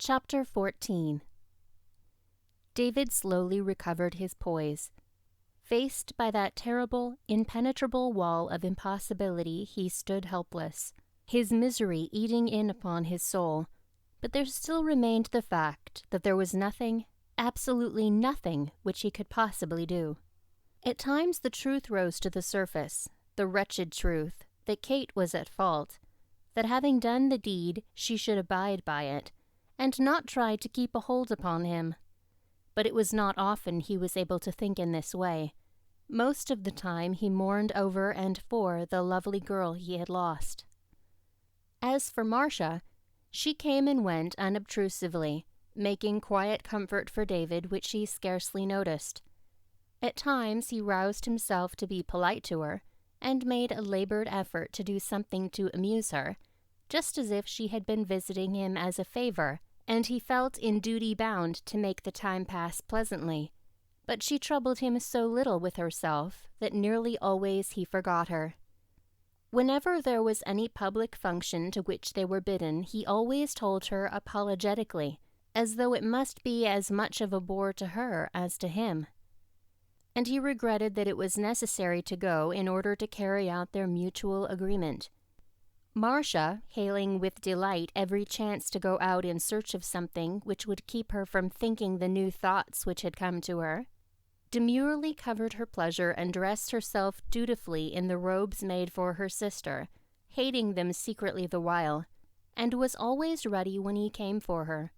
Chapter 14. David slowly recovered his poise. Faced by that terrible, impenetrable wall of impossibility, he stood helpless, his misery eating in upon his soul. But there still remained the fact that there was nothing, absolutely nothing, which he could possibly do. At times the truth rose to the surface, the wretched truth, that Kate was at fault, that having done the deed she should abide by it, and not try to keep a hold upon him. But it was not often he was able to think in this way. Most of the time he mourned over and for the lovely girl he had lost. As for Marcia, she came and went unobtrusively, making quiet comfort for David which he scarcely noticed. At times he roused himself to be polite to her, and made a labored effort to do something to amuse her, just as if she had been visiting him as a favor, and he felt in duty bound to make the time pass pleasantly. But she troubled him so little with herself that nearly always he forgot her. Whenever there was any public function to which they were bidden, he always told her apologetically, as though it must be as much of a bore to her as to him. And he regretted that it was necessary to go in order to carry out their mutual agreement. Marcia, hailing with delight every chance to go out in search of something which would keep her from thinking the new thoughts which had come to her, demurely covered her pleasure and dressed herself dutifully in the robes made for her sister, hating them secretly the while, and was always ready when he came for her.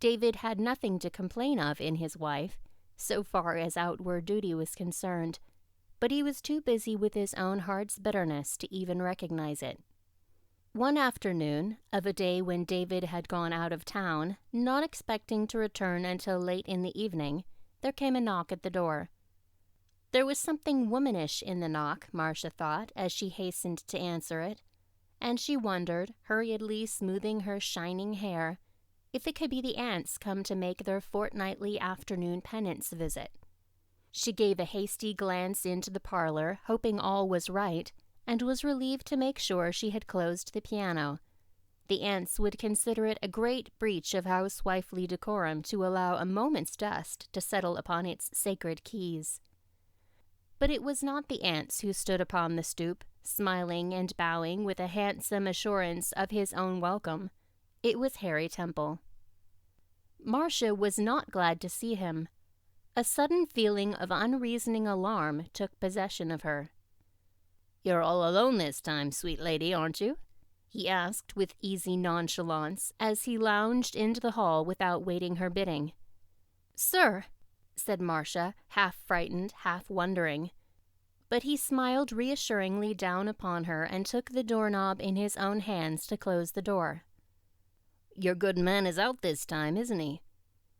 David had nothing to complain of in his wife, so far as outward duty was concerned, but he was too busy with his own heart's bitterness to even recognize it. One afternoon, of a day when David had gone out of town, not expecting to return until late in the evening, there came a knock at the door. There was something womanish in the knock, Marcia thought, as she hastened to answer it, and she wondered, hurriedly smoothing her shining hair, if it could be the aunts come to make their fortnightly afternoon penance visit. She gave a hasty glance into the parlor, hoping all was right, and was relieved to make sure she had closed the piano. The aunts would consider it a great breach of housewifely decorum to allow a moment's dust to settle upon its sacred keys. But it was not the aunts who stood upon the stoop, smiling and bowing with a handsome assurance of his own welcome. It was Harry Temple. Marcia was not glad to see him. A sudden feeling of unreasoning alarm took possession of her. "You're all alone this time, sweet lady, aren't you?" he asked with easy nonchalance as he lounged into the hall without waiting her bidding. "Sir," said Marcia, half frightened, half wondering. But he smiled reassuringly down upon her and took the doorknob in his own hands to close the door. "Your good man is out this time, isn't he?"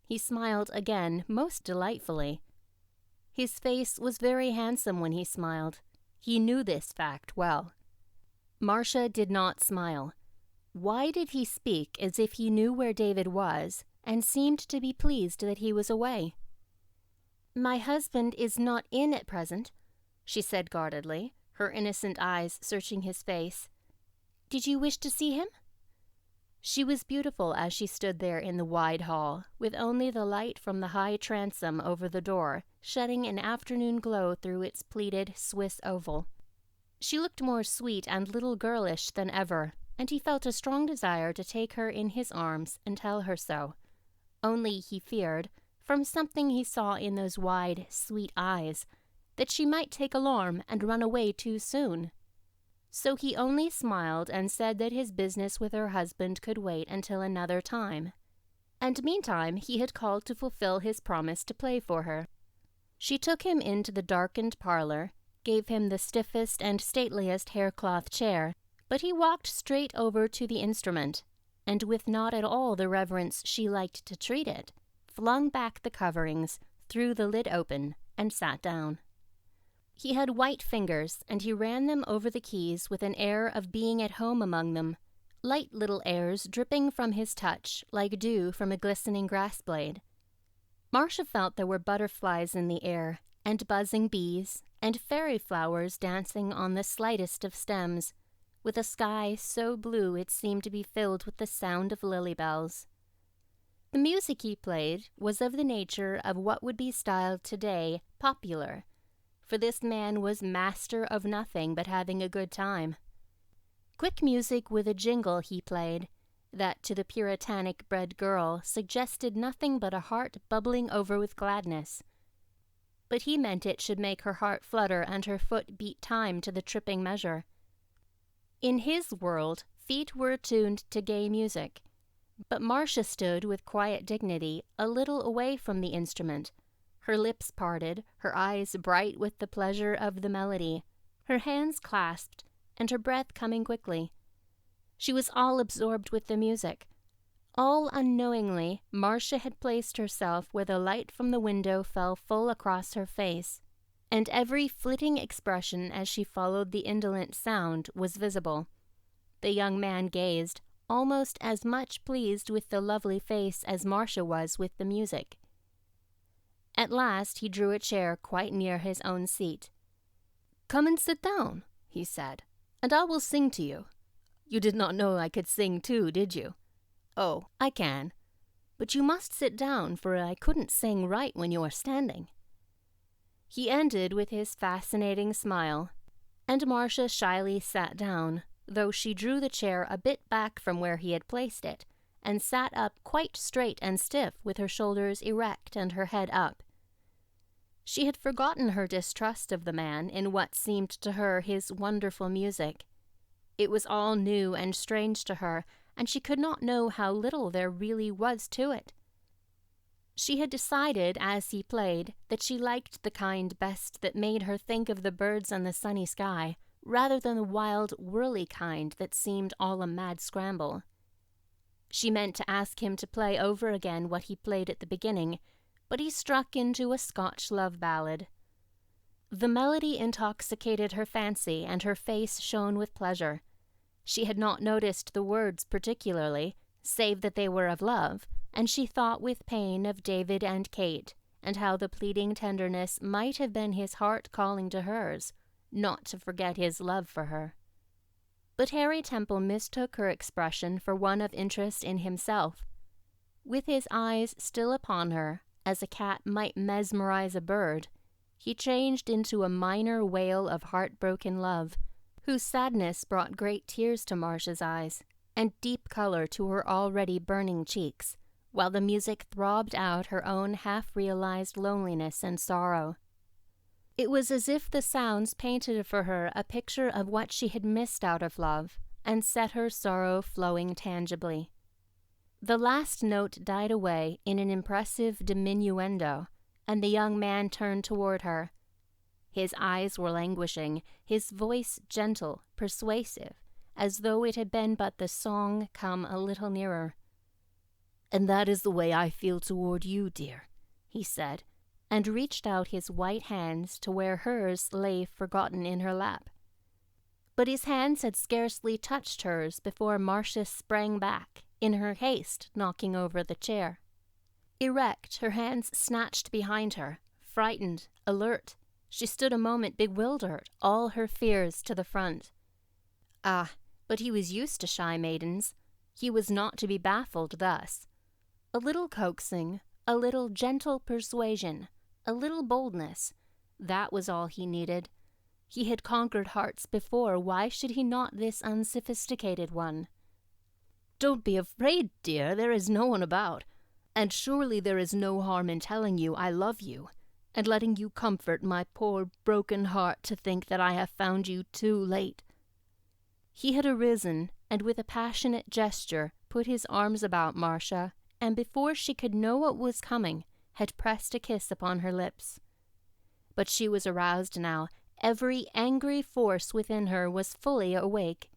He smiled again, most delightfully. His face was very handsome when he smiled. He knew this fact well. Marcia did not smile. Why did he speak as if he knew where David was, and seemed to be pleased that he was away? "My husband is not in at present," she said guardedly, her innocent eyes searching his face. "Did you wish to see him?" She was beautiful as she stood there in the wide hall, with only the light from the high transom over the door, shedding an afternoon glow through its pleated Swiss oval. She looked more sweet and little girlish than ever, and he felt a strong desire to take her in his arms and tell her so. Only he feared, from something he saw in those wide, sweet eyes, that she might take alarm and run away too soon. So he only smiled and said that his business with her husband could wait until another time. And meantime he had called to fulfill his promise to play for her. She took him into the darkened parlor, gave him the stiffest and stateliest haircloth chair, but he walked straight over to the instrument, and with not at all the reverence she liked to treat it, flung back the coverings, threw the lid open, and sat down. He had white fingers, and he ran them over the keys with an air of being at home among them, light little airs dripping from his touch like dew from a glistening grass blade. Marcia felt there were butterflies in the air, and buzzing bees, and fairy flowers dancing on the slightest of stems, with a sky so blue it seemed to be filled with the sound of lily bells. The music he played was of the nature of what would be styled today popular, for this man was master of nothing but having a good time. Quick music with a jingle he played, that to the puritanic-bred girl suggested nothing but a heart bubbling over with gladness. But he meant it should make her heart flutter and her foot beat time to the tripping measure. In his world, feet were attuned to gay music, but Marcia stood with quiet dignity a little away from the instrument, her lips parted, her eyes bright with the pleasure of the melody, her hands clasped, and her breath coming quickly. She was all absorbed with the music. All unknowingly, Marcia had placed herself where the light from the window fell full across her face, and every flitting expression as she followed the indolent sound was visible. The young man gazed, almost as much pleased with the lovely face as Marcia was with the music. At last he drew a chair quite near his own seat. "Come and sit down," he said, "and I will sing to you. You did not know I could sing too, did you? Oh, I can. But you must sit down, for I couldn't sing right when you are standing." He ended with his fascinating smile, and Marcia shyly sat down, though she drew the chair a bit back from where he had placed it, and sat up quite straight and stiff with her shoulders erect and her head up. She had forgotten her distrust of the man in what seemed to her his wonderful music. It was all new and strange to her, and she could not know how little there really was to it. She had decided, as he played, that she liked the kind best that made her think of the birds and the sunny sky, rather than the wild, whirly kind that seemed all a mad scramble. She meant to ask him to play over again what he played at the beginning, but he struck into a Scotch love ballad. The melody intoxicated her fancy, and her face shone with pleasure. She had not noticed the words particularly, save that they were of love, and she thought with pain of David and Kate, and how the pleading tenderness might have been his heart calling to hers, not to forget his love for her. But Harry Temple mistook her expression for one of interest in himself. With his eyes still upon her, as a cat might mesmerize a bird, he changed into a minor wail of heartbroken love, whose sadness brought great tears to Marcia's eyes, and deep color to her already burning cheeks, while the music throbbed out her own half-realized loneliness and sorrow. It was as if the sounds painted for her a picture of what she had missed out of love, and set her sorrow flowing tangibly. The last note died away in an impressive diminuendo, and the young man turned toward her. His eyes were languishing, his voice gentle, persuasive, as though it had been but the song come a little nearer. "And that is the way I feel toward you, dear," he said, and reached out his white hands to where hers lay forgotten in her lap. But his hands had scarcely touched hers before Marcia sprang back, in her haste knocking over the chair. Erect, her hands snatched behind her, frightened, alert, she stood a moment bewildered, all her fears to the front. Ah, but he was used to shy maidens. He was not to be baffled thus. A little coaxing, a little gentle persuasion, a little boldness, that was all he needed. He had conquered hearts before, why should he not this unsophisticated one? "Don't be afraid, dear, there is no one about, and surely there is no harm in telling you I love you, and letting you comfort my poor broken heart to think that I have found you too late." He had arisen, and with a passionate gesture put his arms about Marcia, and before she could know what was coming, had pressed a kiss upon her lips. But she was aroused now. Every angry force within her was fully awake.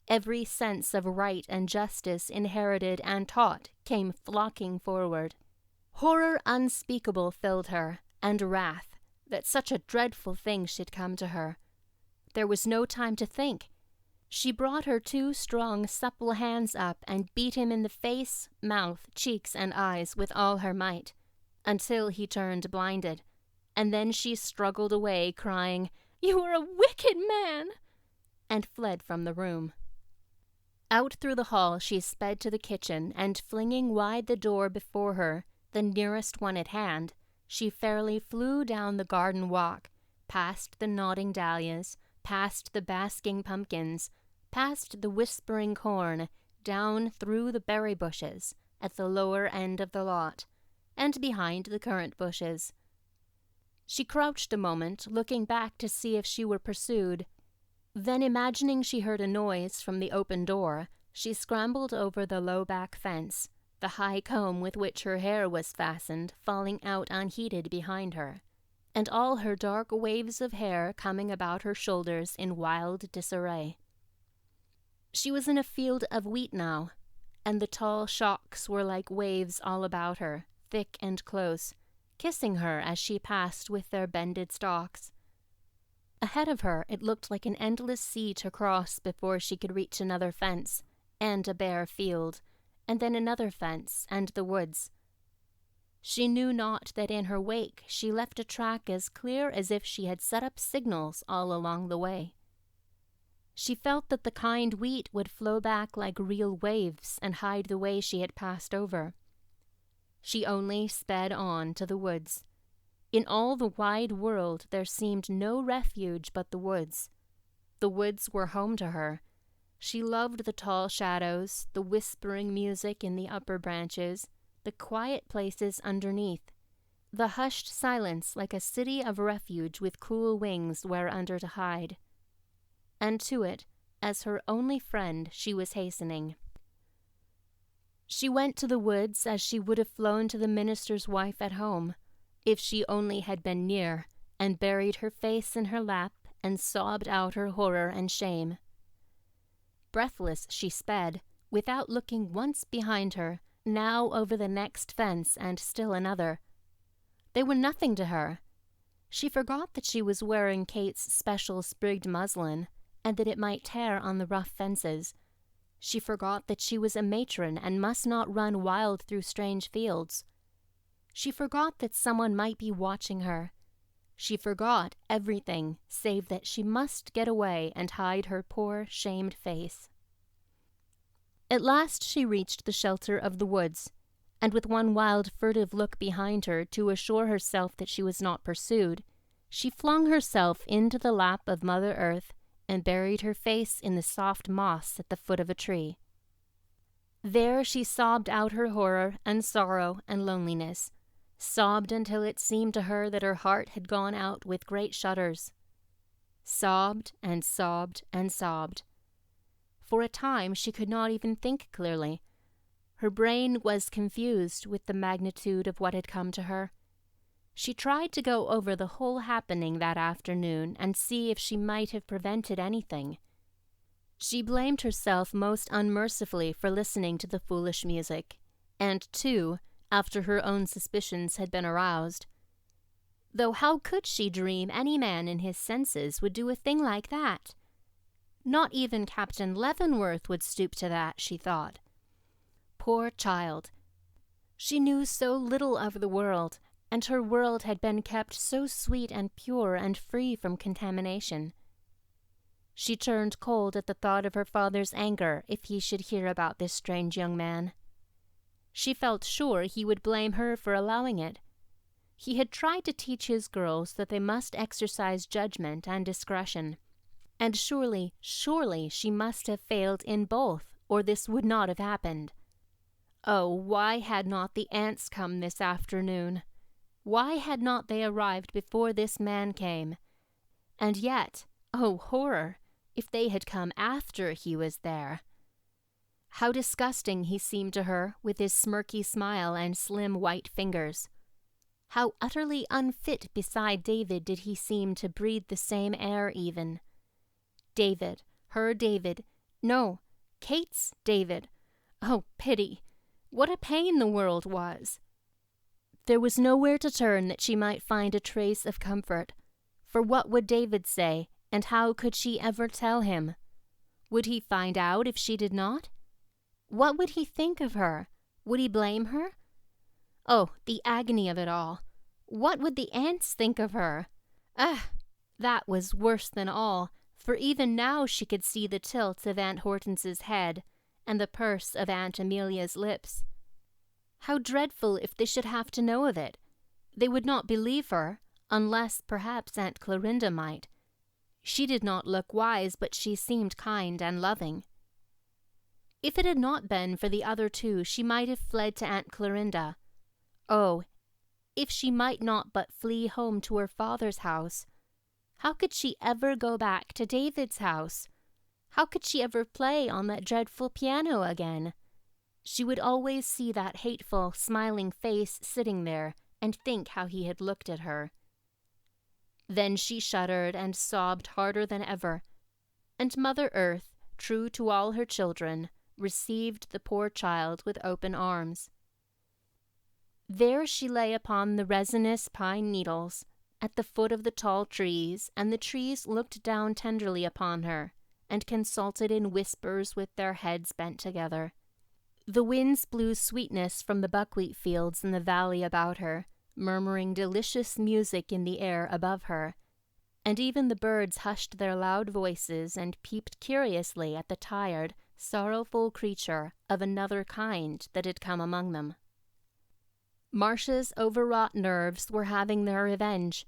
Every sense of right and justice inherited and taught came flocking forward. Horror unspeakable filled her, and wrath, that such a dreadful thing should come to her. There was no time to think. She brought her two strong, supple hands up and beat him in the face, mouth, cheeks, and eyes with all her might, until he turned blinded, and then she struggled away, crying, "You are a wicked man!" and fled from the room. Out through the hall she sped to the kitchen, and flinging wide the door before her, the nearest one at hand, she fairly flew down the garden walk, past the nodding dahlias, past the basking pumpkins, past the whispering corn, down through the berry bushes at the lower end of the lot, and behind the currant bushes. She crouched a moment, looking back to see if she were pursued. Then, imagining she heard a noise from the open door, she scrambled over the low back fence, the high comb with which her hair was fastened falling out unheeded behind her, and all her dark waves of hair coming about her shoulders in wild disarray. She was in a field of wheat now, and the tall shocks were like waves all about her, thick and close, kissing her as she passed with their bended stalks. Ahead of her it looked like an endless sea to cross before she could reach another fence, and a bare field, and then another fence, and the woods. She knew not that in her wake she left a track as clear as if she had set up signals all along the way. She felt that the kind wheat would flow back like real waves and hide the way she had passed over. She only sped on to the woods. In all the wide world there seemed no refuge but the woods. The woods were home to her. She loved the tall shadows, the whispering music in the upper branches, the quiet places underneath, the hushed silence like a city of refuge with cool wings whereunder to hide. And to it, as her only friend, she was hastening. She went to the woods as she would have flown to the minister's wife at home, if she only had been near, and buried her face in her lap and sobbed out her horror and shame. Breathless she sped, without looking once behind her, now over the next fence and still another. They were nothing to her. She forgot that she was wearing Kate's special sprigged muslin, and that it might tear on the rough fences. She forgot that she was a matron and must not run wild through strange fields. She forgot that someone might be watching her. She forgot everything save that she must get away and hide her poor, shamed face. At last she reached the shelter of the woods, and with one wild furtive look behind her to assure herself that she was not pursued, she flung herself into the lap of Mother Earth and buried her face in the soft moss at the foot of a tree. There she sobbed out her horror and sorrow and loneliness, sobbed until it seemed to her that her heart had gone out with great shudders. Sobbed and sobbed and sobbed. For a time she could not even think clearly. Her brain was confused with the magnitude of what had come to her. She tried to go over the whole happening that afternoon and see if she might have prevented anything. She blamed herself most unmercifully for listening to the foolish music, and, too, after her own suspicions had been aroused. Though how could she dream any man in his senses would do a thing like that? Not even Captain Leavenworth would stoop to that, she thought. Poor child! She knew so little of the world, and her world had been kept so sweet and pure and free from contamination. She turned cold at the thought of her father's anger if he should hear about this strange young man. She felt sure he would blame her for allowing it. He had tried to teach his girls that they must exercise judgment and discretion, and surely she must have failed in both, or this would not have happened. Oh, why had not the aunts come this afternoon? Why had not they arrived before this man came? And yet, oh horror, if they had come after he was there! How disgusting he seemed to her with his smirky smile and slim white fingers. How utterly unfit beside David did he seem to breathe the same air even. David, her David, no, Kate's David. Oh, pity! What a pain the world was! There was nowhere to turn that she might find a trace of comfort. For what would David say, and how could she ever tell him? Would he find out if she did not? What would he think of her? Would he blame her? Oh, the agony of it all! What would the aunts think of her? That was worse than all, for even now she could see the tilt of Aunt Hortense's head, and the purse of Aunt Amelia's lips. How dreadful if they should have to know of it! They would not believe her, unless perhaps Aunt Clorinda might. She did not look wise, but she seemed kind and loving. If it had not been for the other two, she might have fled to Aunt Clorinda. Oh, if she might not but flee home to her father's house! How could she ever go back to David's house? How could she ever play on that dreadful piano again? She would always see that hateful, smiling face sitting there and think how he had looked at her. Then she shuddered and sobbed harder than ever, and Mother Earth, true to all her children, received the poor child with open arms. There she lay upon the resinous pine needles, at the foot of the tall trees, and the trees looked down tenderly upon her, and consulted in whispers with their heads bent together. The winds blew sweetness from the buckwheat fields in the valley about her, murmuring delicious music in the air above her, and even the birds hushed their loud voices and peeped curiously at the tired, sorrowful creature of another kind that had come among them. Marcia's overwrought nerves were having their revenge.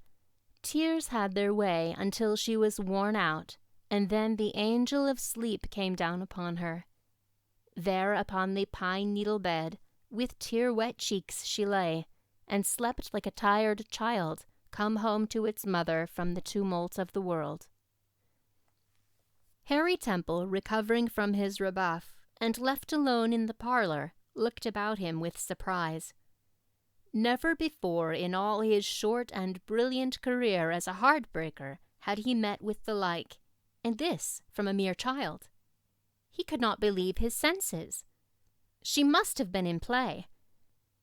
Tears had their way until she was worn out, and then the angel of sleep came down upon her. There upon the pine-needle bed, with tear-wet cheeks she lay, and slept like a tired child come home to its mother from the tumult of the world. Harry Temple, recovering from his rebuff, and left alone in the parlor, looked about him with surprise. Never before in all his short and brilliant career as a heartbreaker had he met with the like, and this from a mere child. He could not believe his senses. She must have been in play.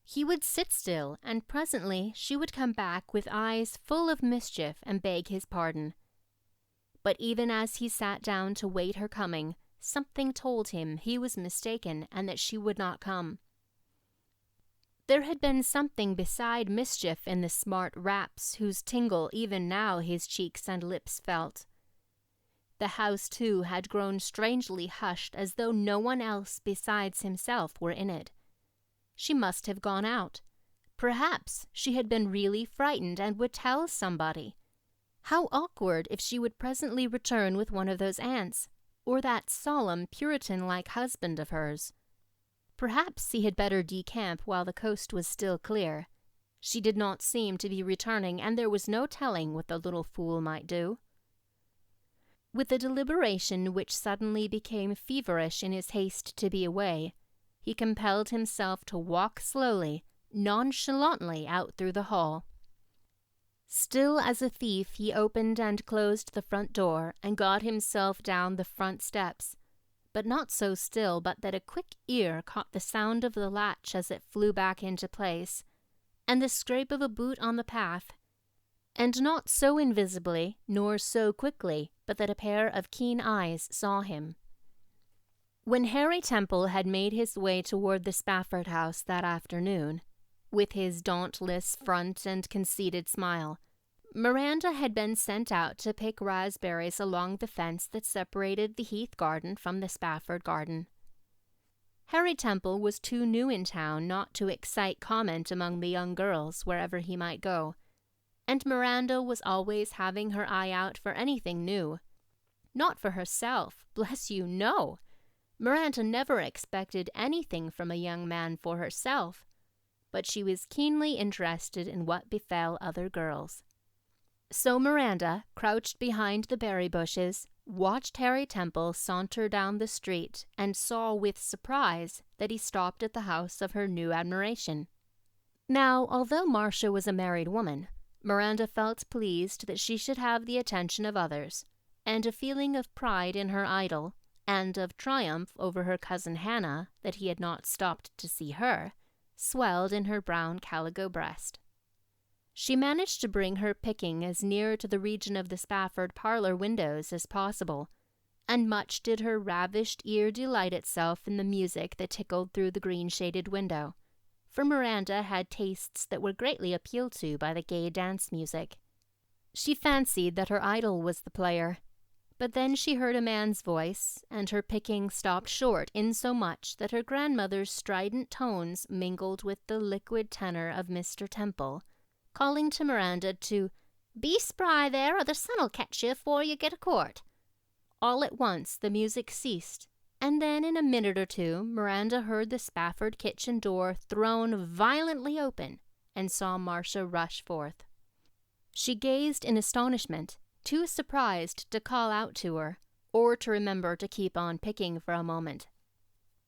He would sit still, and presently she would come back with eyes full of mischief and beg his pardon. But even as he sat down to wait her coming, something told him he was mistaken and that she would not come. There had been something beside mischief in the smart raps whose tingle even now his cheeks and lips felt. The house, too, had grown strangely hushed, as though no one else besides himself were in it. She must have gone out. Perhaps she had been really frightened and would tell somebody. How awkward if she would presently return with one of those aunts, or that solemn, Puritan-like husband of hers. Perhaps he had better decamp while the coast was still clear. She did not seem to be returning, and there was no telling what the little fool might do. With a deliberation which suddenly became feverish in his haste to be away, he compelled himself to walk slowly, nonchalantly out through the hall. Still as a thief, he opened and closed the front door and got himself down the front steps, but not so still but that a quick ear caught the sound of the latch as it flew back into place, and the scrape of a boot on the path, and not so invisibly, nor so quickly, but that a pair of keen eyes saw him. When Harry Temple had made his way toward the Spafford house that afternoon, with his dauntless front and conceited smile, Miranda had been sent out to pick raspberries along the fence that separated the Heath garden from the Spafford garden. Harry Temple was too new in town not to excite comment among the young girls wherever he might go, and Miranda was always having her eye out for anything new. Not for herself, bless you, no! Miranda never expected anything from a young man for herself, but she was keenly interested in what befell other girls. So Miranda, crouched behind the berry bushes, watched Harry Temple saunter down the street and saw with surprise that he stopped at the house of her new admiration. Now, although Marcia was a married woman, Miranda felt pleased that she should have the attention of others, and a feeling of pride in her idol, and of triumph over her cousin Hannah that he had not stopped to see her, swelled in her brown calico breast. She managed to bring her picking as near to the region of the Spafford parlor windows as possible, and much did her ravished ear delight itself in the music that tickled through the green-shaded window, for Miranda had tastes that were greatly appealed to by the gay dance music. She fancied that her idol was the player, But then she heard a man's voice, and her picking stopped short insomuch that her grandmother's strident tones mingled with the liquid tenor of Mr. Temple, calling to Miranda to "Be spry there, or the sun'll catch you afore you get a quart." All at once the music ceased, and then in a minute or two Miranda heard the Spafford kitchen door thrown violently open and saw Marcia rush forth. She gazed in astonishment, too surprised to call out to her, or to remember to keep on picking for a moment.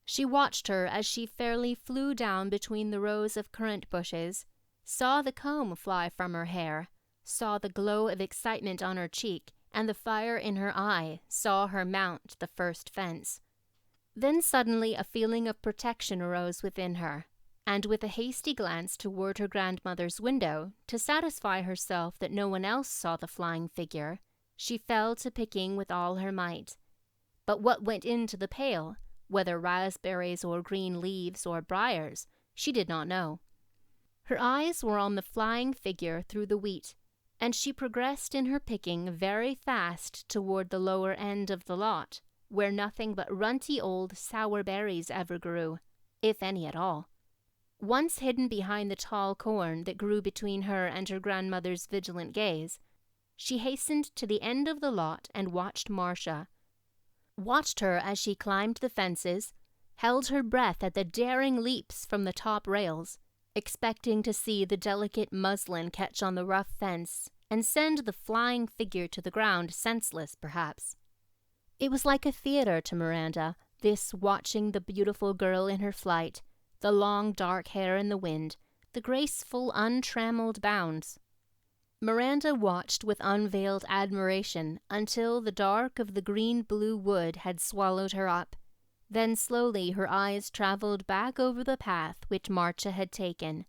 She watched her as she fairly flew down between the rows of currant bushes, saw the comb fly from her hair, saw the glow of excitement on her cheek, and the fire in her eye, saw her mount the first fence. Then suddenly a feeling of protection arose within her, and with a hasty glance toward her grandmother's window, to satisfy herself that no one else saw the flying figure, she fell to picking with all her might. But what went into the pail, whether raspberries or green leaves or briars, she did not know. Her eyes were on the flying figure through the wheat, and she progressed in her picking very fast toward the lower end of the lot, where nothing but runty old sour berries ever grew, if any at all. Once hidden behind the tall corn that grew between her and her grandmother's vigilant gaze, she hastened to the end of the lot and watched Marcia. Watched her as she climbed the fences, held her breath at the daring leaps from the top rails, expecting to see the delicate muslin catch on the rough fence and send the flying figure to the ground senseless, perhaps. It was like a theater to Miranda, this watching the beautiful girl in her flight, the long dark hair in the wind, the graceful untrammeled bounds. Miranda watched with unveiled admiration until the dark of the green-blue wood had swallowed her up. Then slowly her eyes traveled back over the path which Marcia had taken,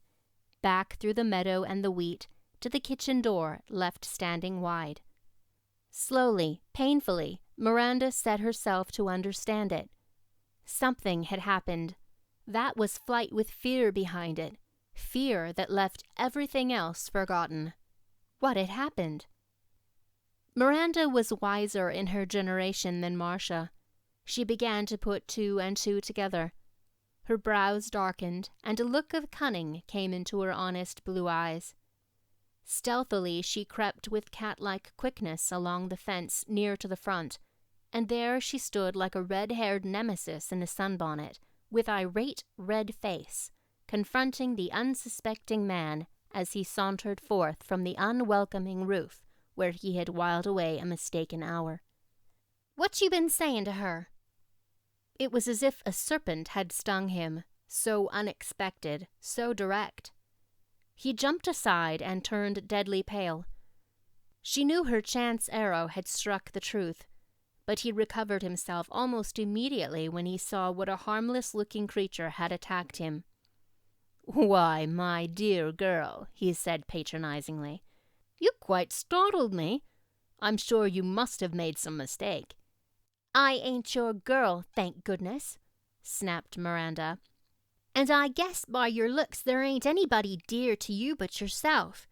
back through the meadow and the wheat, to the kitchen door left standing wide. Slowly, painfully, Miranda set herself to understand it. Something had happened. That was flight with fear behind it, fear that left everything else forgotten. What had happened? Miranda was wiser in her generation than Marcia. She began to put two and two together. Her brows darkened, and a look of cunning came into her honest blue eyes. Stealthily she crept with cat-like quickness along the fence near to the front, and there she stood like a red-haired nemesis in a sunbonnet, with irate red face, confronting the unsuspecting man as he sauntered forth from the unwelcoming roof where he had whiled away a mistaken hour. "What you been saying to her?" It was as if a serpent had stung him, so unexpected, so direct. He jumped aside and turned deadly pale. She knew her chance arrow had struck the truth, but he recovered himself almost immediately when he saw what a harmless-looking creature had attacked him. "Why, my dear girl," he said patronizingly, "you quite startled me. I'm sure you must have made some mistake." "I ain't your girl, thank goodness," snapped Miranda. "And I guess by your looks there ain't anybody dear to you but yourself.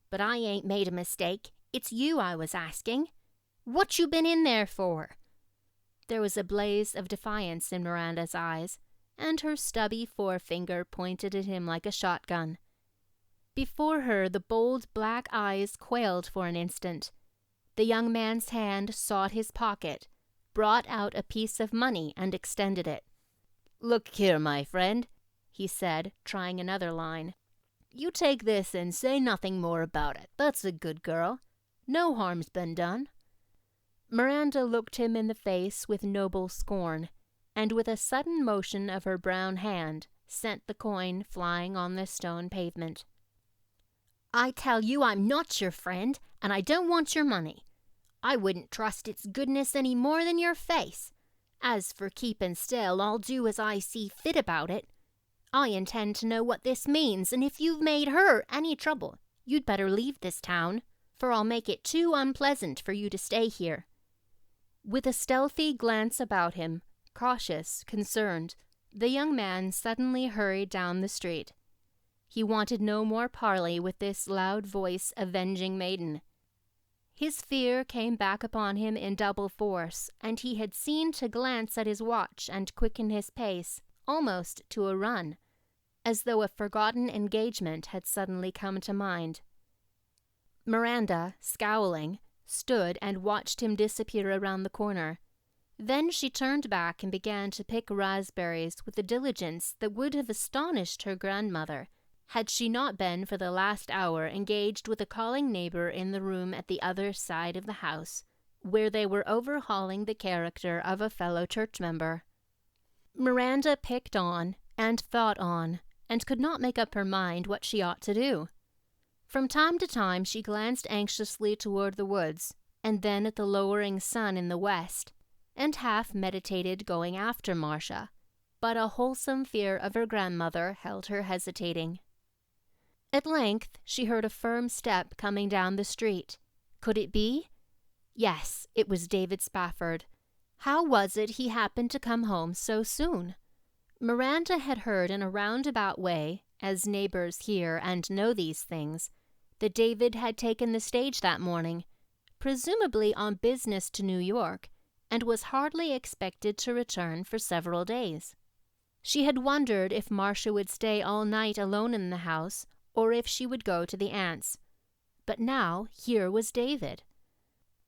But I ain't made a mistake. It's you I was asking. What you been in there for?" There was a blaze of defiance in Miranda's eyes, and her stubby forefinger pointed at him like a shotgun. Before her the bold black eyes quailed for an instant. The young man's hand sought his pocket, brought out a piece of money and extended it. "Look here, my friend," he said, trying another line. "You take this and say nothing more about it. That's a good girl. No harm's been done." Miranda looked him in the face with noble scorn, and with a sudden motion of her brown hand, sent the coin flying on the stone pavement. "I tell you I'm not your friend, and I don't want your money. I wouldn't trust its goodness any more than your face. As for keeping still, I'll do as I see fit about it. I intend to know what this means, and if you've made her any trouble, you'd better leave this town, for I'll make it too unpleasant for you to stay here." With a stealthy glance about him, cautious, concerned, the young man suddenly hurried down the street. He wanted no more parley with this loud-voiced, avenging maiden. His fear came back upon him in double force, and he had seen to glance at his watch and quicken his pace, almost to a run, as though a forgotten engagement had suddenly come to mind. Miranda, scowling, stood and watched him disappear around the corner. Then she turned back and began to pick raspberries with a diligence that would have astonished her grandmother, had she not been for the last hour engaged with a calling neighbor in the room at the other side of the house, where they were overhauling the character of a fellow church member. Miranda picked on and thought on, and could not make up her mind what she ought to do. From time to time she glanced anxiously toward the woods, and then at the lowering sun in the west, and half meditated going after Marcia, but a wholesome fear of her grandmother held her hesitating. At length she heard a firm step coming down the street. Could it be? Yes, it was David Spafford. How was it he happened to come home so soon? Miranda had heard in a roundabout way, as neighbors hear and know these things, that David had taken the stage that morning, presumably on business to New York, and was hardly expected to return for several days. She had wondered if Marcia would stay all night alone in the house, or if she would go to the aunt's. But now here was David.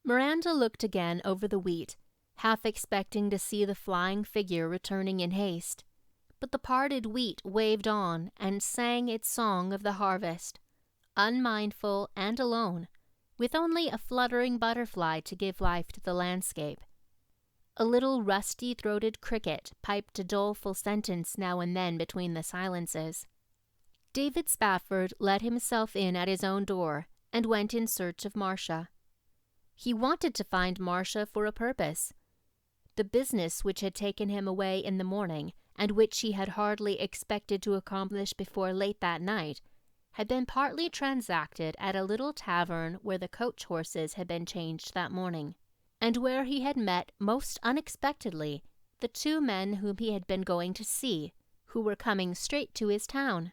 Miranda looked again over the wheat, half expecting to see the flying figure returning in haste. But the parted wheat waved on and sang its song of the harvest, unmindful and alone, with only a fluttering butterfly to give life to the landscape. A little rusty-throated cricket piped a doleful sentence now and then between the silences. David Spafford let himself in at his own door and went in search of Marcia. He wanted to find Marcia for a purpose. The business which had taken him away in the morning, and which he had hardly expected to accomplish before late that night, had been partly transacted at a little tavern where the coach horses had been changed that morning, and where he had met most unexpectedly the two men whom he had been going to see, who were coming straight to his town.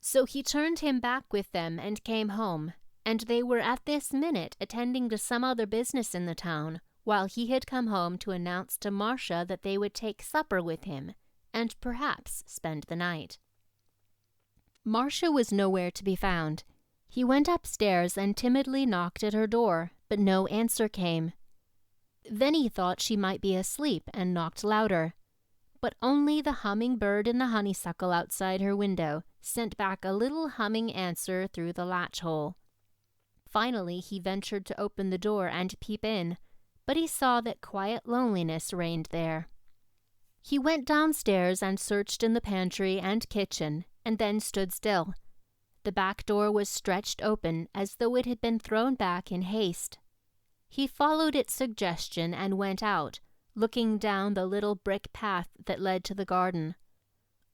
So he turned him back with them and came home, and they were at this minute attending to some other business in the town, while he had come home to announce to Marcia that they would take supper with him, and perhaps spend the night. Marcia was nowhere to be found. He went upstairs and timidly knocked at her door, but no answer came. Then he thought she might be asleep and knocked louder, but only the humming bird in the honeysuckle outside her window sent back a little humming answer through the latch-hole. Finally he ventured to open the door and peep in, but he saw that quiet loneliness reigned there. He went downstairs and searched in the pantry and kitchen, and then stood still. The back door was stretched open as though it had been thrown back in haste. He followed its suggestion and went out, looking down the little brick path that led to the garden.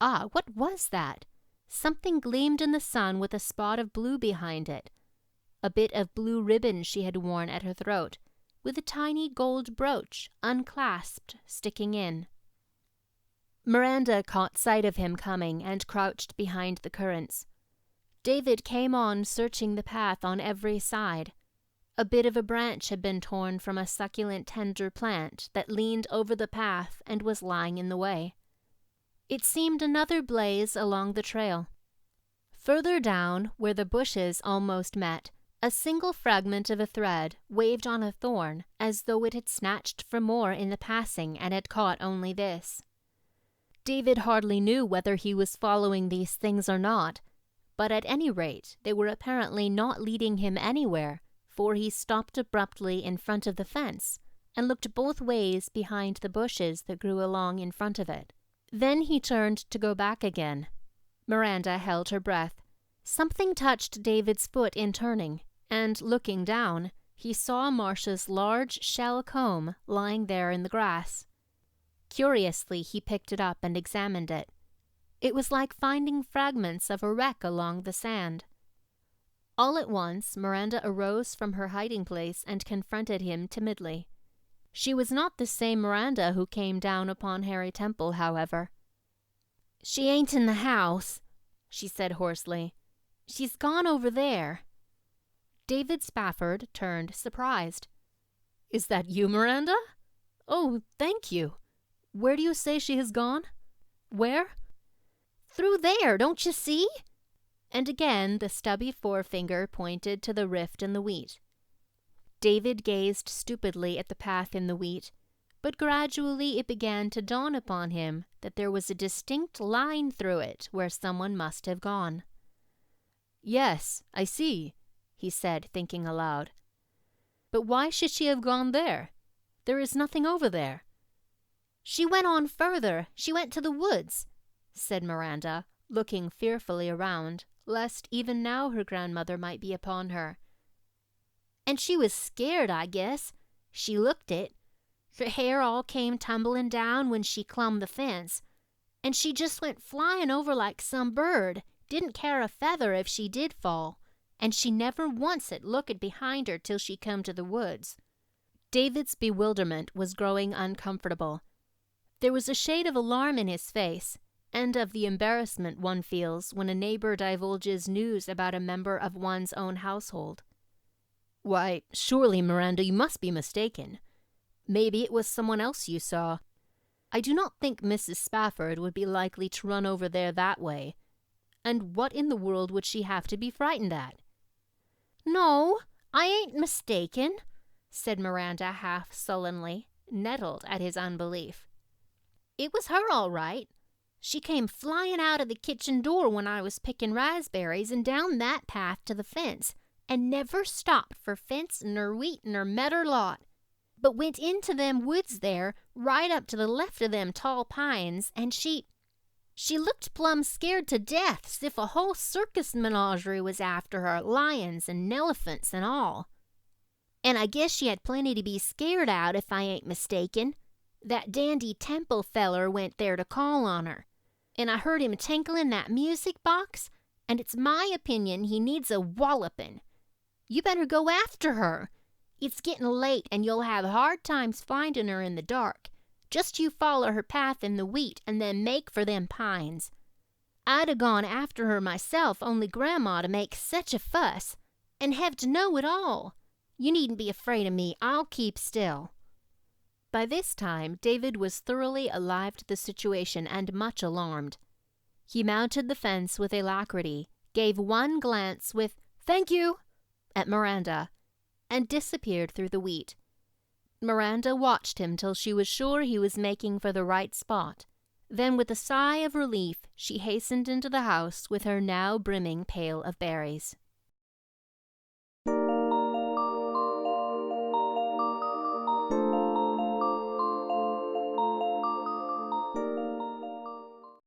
Ah, what was that? Something gleamed in the sun with a spot of blue behind it. A bit of blue ribbon she had worn at her throat, with a tiny gold brooch, unclasped, sticking in. Miranda caught sight of him coming and crouched behind the currants. David came on, searching the path on every side. A bit of a branch had been torn from a succulent tender plant that leaned over the path and was lying in the way. It seemed another blaze along the trail. Further down, where the bushes almost met, a single fragment of a thread waved on a thorn as though it had snatched for more in the passing and had caught only this. David hardly knew whether he was following these things or not, but at any rate they were apparently not leading him anywhere, for he stopped abruptly in front of the fence and looked both ways behind the bushes that grew along in front of it. Then he turned to go back again. Miranda held her breath. Something touched David's foot in turning, and looking down, he saw Marcia's large shell comb lying there in the grass. Curiously, he picked it up and examined it. It was like finding fragments of a wreck along the sand. All at once, Miranda arose from her hiding place and confronted him timidly. She was not the same Miranda who came down upon Harry Temple, however. "She ain't in the house," she said hoarsely. "She's gone over there." David Spafford turned surprised. "Is that you, Miranda? Oh, thank you. Where do you say she has gone? Where?" "Through there, don't you see?" And again the stubby forefinger pointed to the rift in the wheat. David gazed stupidly at the path in the wheat, but gradually it began to dawn upon him that there was a distinct line through it where someone must have gone. "Yes, I see," he said, thinking aloud. "But why should she have gone there? There is nothing over there." "She went on further. She went to the woods," said Miranda, looking fearfully around, lest even now her grandmother might be upon her. "And she was scared, I guess. She looked it. Her hair all came tumbling down when she clumb the fence, and she just went flying over like some bird, didn't care a feather if she did fall, and she never oncet looked behind her till she come to the woods." David's bewilderment was growing uncomfortable. There was a shade of alarm in his face, and of the embarrassment one feels when a neighbor divulges news about a member of one's own household. "Why, surely, Miranda, you must be mistaken. Maybe it was someone else you saw. I do not think Mrs. Spafford would be likely to run over there that way. And what in the world would she have to be frightened at?" "No, I ain't mistaken," said Miranda half sullenly, nettled at his unbelief. "It was her all right. She came flying out of the kitchen door when I was picking raspberries and down that path to the fence, and never stopped for fence nor wheat nor medder lot, but went into them woods there, right up to the left of them tall pines, and she looked plumb scared to death, 's if a whole circus menagerie was after her, lions and nelephants and all. And I guess she had plenty to be scared out, if I ain't mistaken. That dandy Temple feller went there to call on her, and I heard him tinkling that music box, and it's my opinion he needs a wallopin'. You better go after her. It's getting late, and you'll have hard times finding her in the dark. Just you follow her path in the wheat, and then make for them pines. I'd 'a' gone after her myself, only Grandma to make such a fuss, and have to know it all. You needn't be afraid of me. I'll keep still." By this time, David was thoroughly alive to the situation and much alarmed. He mounted the fence with alacrity, gave one glance with "Thank you" at Miranda, and disappeared through the wheat. Miranda watched him till she was sure he was making for the right spot. Then, with a sigh of relief, she hastened into the house with her now brimming pail of berries.